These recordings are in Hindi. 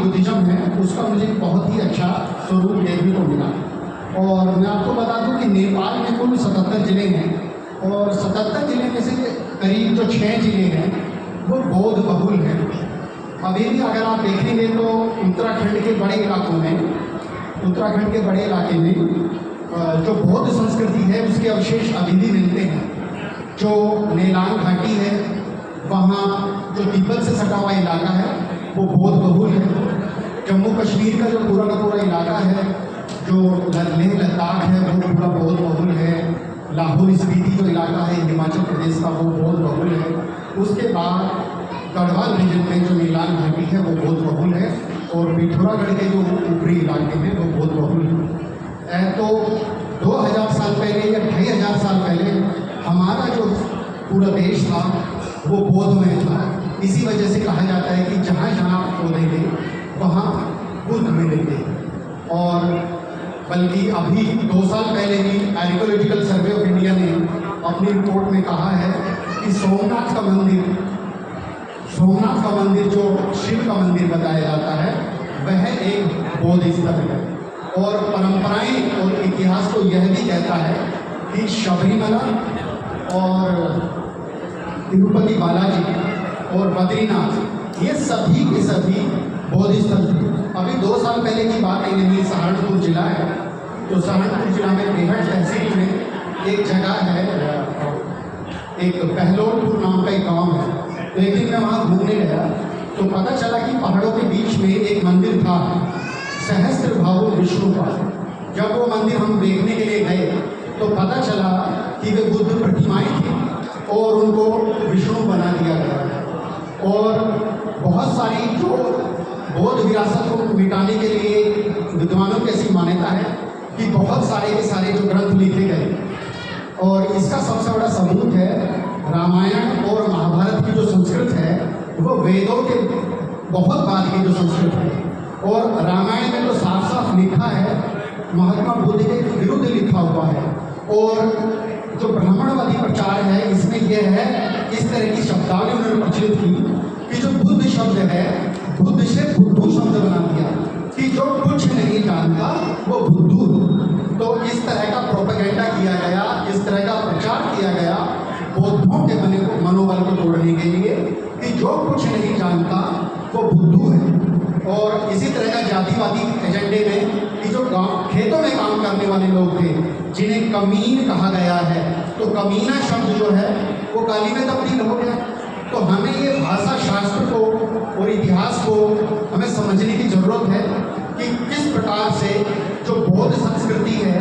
बुद्धिज्म है उसका मुझे बहुत ही अच्छा स्वरूप देखने को मिला। और मैं आपको बता दूं कि नेपाल में कुल 77 ज़िले हैं और 77 ज़िले में से करीब जो 6 ज़िले हैं वो बौद्ध बहुल हैं। अभी भी अगर आप देखेंगे तो उत्तराखंड के बड़े इलाकों में, उत्तराखंड के बड़े इलाके में जो बौद्ध संस्कृति है उसके अवशेष अभी भी मिलते हैं। जो नेलांग घाटी है वहाँ जो तिब्बत से सटा हुआ इलाका है वो बौद्ध बहुल है। जम्मू कश्मीर का जो पूरा का पूरा इलाका है, जो लेह लद्दाख है वो पूरा बौद्ध बहुल है। लाहौल स्पीति जो इलाका है हिमाचल प्रदेश का वो बौद्ध बहुल है। उसके बाद गढ़वाल रीजन में जो नीलांग घाटी है वो बौद्ध बहुल है और पिथौरागढ़ के जो ऊपरी इलाके हैं वो बौद्ध बहुल है। तो 2000 साल पहले या 2500 साल पहले हमारा जो पूरा देश था वो बौद्धमय था। इसी वजह से कहा जाता है कि जहाँ जहाँ आप खोदेंगे वहाँ बुद्ध मिलेंगे। और बल्कि अभी 2 साल पहले ही आर्कियोलॉजिकल सर्वे ऑफ इंडिया ने अपनी रिपोर्ट में कहा है कि सोमनाथ का मंदिर जो शिव का मंदिर बताया जाता है वह एक बौद्ध स्थल है। और परंपराएं और इतिहास तो यह भी कहता है कि शबरीमला और तिरुपति बालाजी और बद्रीनाथ ये सभी के सभी बौद्ध स्थल थे। अभी 2 साल पहले की बात है, नहीं सहारनपुर जिला है, तो सहारनपुर जिला में बेहट तहसील में एक जगह है, एक बहलोलपुर नाम का एक गांव है। तो एक दिन मैं वहाँ घूमने गया तो पता चला कि पहाड़ों के बीच में एक मंदिर था सहस्त्र भाव विष्णु का। जब वो मंदिर हम देखने के लिए गए तो पता चला कि वे बुद्ध प्रतिमाएं थी और उनको विष्णु बना दिया गया। और बहुत सारी जो बौद्ध विरासत को मिटाने के लिए विद्वानों की ऐसी मान्यता है कि बहुत सारे के सारे जो ग्रंथ लिखे गए और इसका सबसे बड़ा सबूत है रामायण और महाभारत की जो संस्कृत है वो वेदों के बहुत बाद की जो संस्कृत है। और रामायण में तो साफ साफ लिखा है, महात्मा बुद्ध के विरुद्ध लिखा हुआ है। और जो ब्राह्मणवादी प्रचार है इसमें यह है, इस तरह की शब्दावली उन्होंने प्रचलित की कि जो बुद्ध शब्द है बुद्ध से बुद्धू शब्द बना दिया कि जो कुछ नहीं जानता वो बुद्धू। तो इस तरह का प्रोपेगेंडा किया गया, इस तरह का प्रचार किया गया बौद्धों के मनोबल को तोड़ने के लिए कि जो कुछ नहीं जानता वो बुद्धू है। और इसी तरह का जातिवादी एजेंडे में कि जो गाँव खेतों में काम करने वाले लोग थे जिन्हें कमीन कहा गया है, तो कमीना शब्द जो है वो गाली में तब्दील हो गया। तो हमें ये भाषा शास्त्र को और इतिहास को हमें समझने की ज़रूरत है कि किस प्रकार से जो बौद्ध संस्कृति है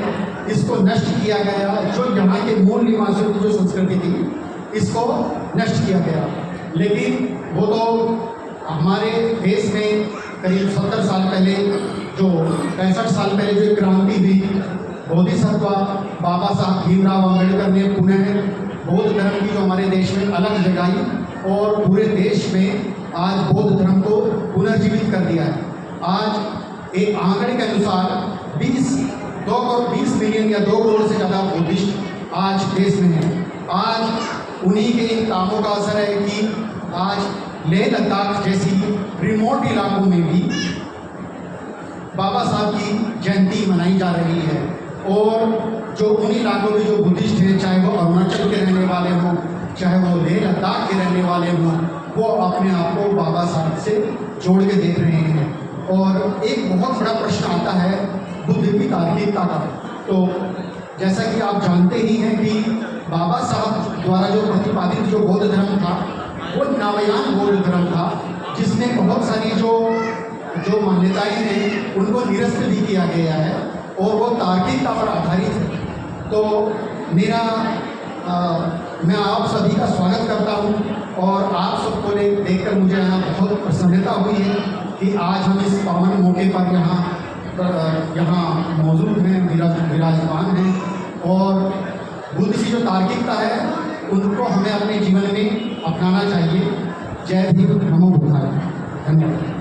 इसको नष्ट किया गया, जो यहाँ के मूल निवासियों की जो संस्कृति थी इसको नष्ट किया गया। लेकिन वो तो हमारे देश में करीब 70 साल पहले, जो 65 साल पहले जो क्रांति हुई, बोधिसत्व बाबा साहब भीमराव अम्बेडकर ने पुनः बौद्ध धर्म की जो हमारे देश में अलग जगाई और पूरे देश में आज बौद्ध धर्म को पुनर्जीवित कर दिया है। आज एक आंकड़े के अनुसार 20 मिलियन या 2 करोड़ से ज़्यादा बुद्धिस्ट आज देश में हैं। आज उन्हीं के कामों का असर है कि आज लेह लद्दाख जैसी रिमोट इलाकों में भी बाबा साहब की जयंती मनाई जा रही है। और जो उन इलाकों में जो बुद्धिस्ट हैं, चाहे वो अरुणाचल के रहने वाले हों, चाहे वो लेह लद्दाख के रहने वाले हों, वो अपने आप को बाबा साहब से जोड़ के देख रहे हैं। और एक बहुत बड़ा प्रश्न आता है बुद्ध की तार्किकता का। तो जैसा कि आप जानते ही हैं कि बाबा साहब द्वारा जो प्रतिपादित जो बौद्ध धर्म था वो नवयान बौद्ध धर्म था, जिसमें बहुत सारी जो मान्यताएं हैं उनको निरस्त भी किया गया है और वो तार्किकता पर आधारित है। तो मेरा मैं आप सभी का स्वागत करता हूं और आप सबको देखकर मुझे यहाँ बहुत प्रसन्नता हुई है कि आज हम इस पावन मौके पर यहाँ मौजूद हैं, विराजमान हैं। और बुद्ध की जो तार्किकता है उनको हमें अपने जीवन में अपनाना चाहिए। जय भीम, नमो बुद्धाय। धन्यवाद।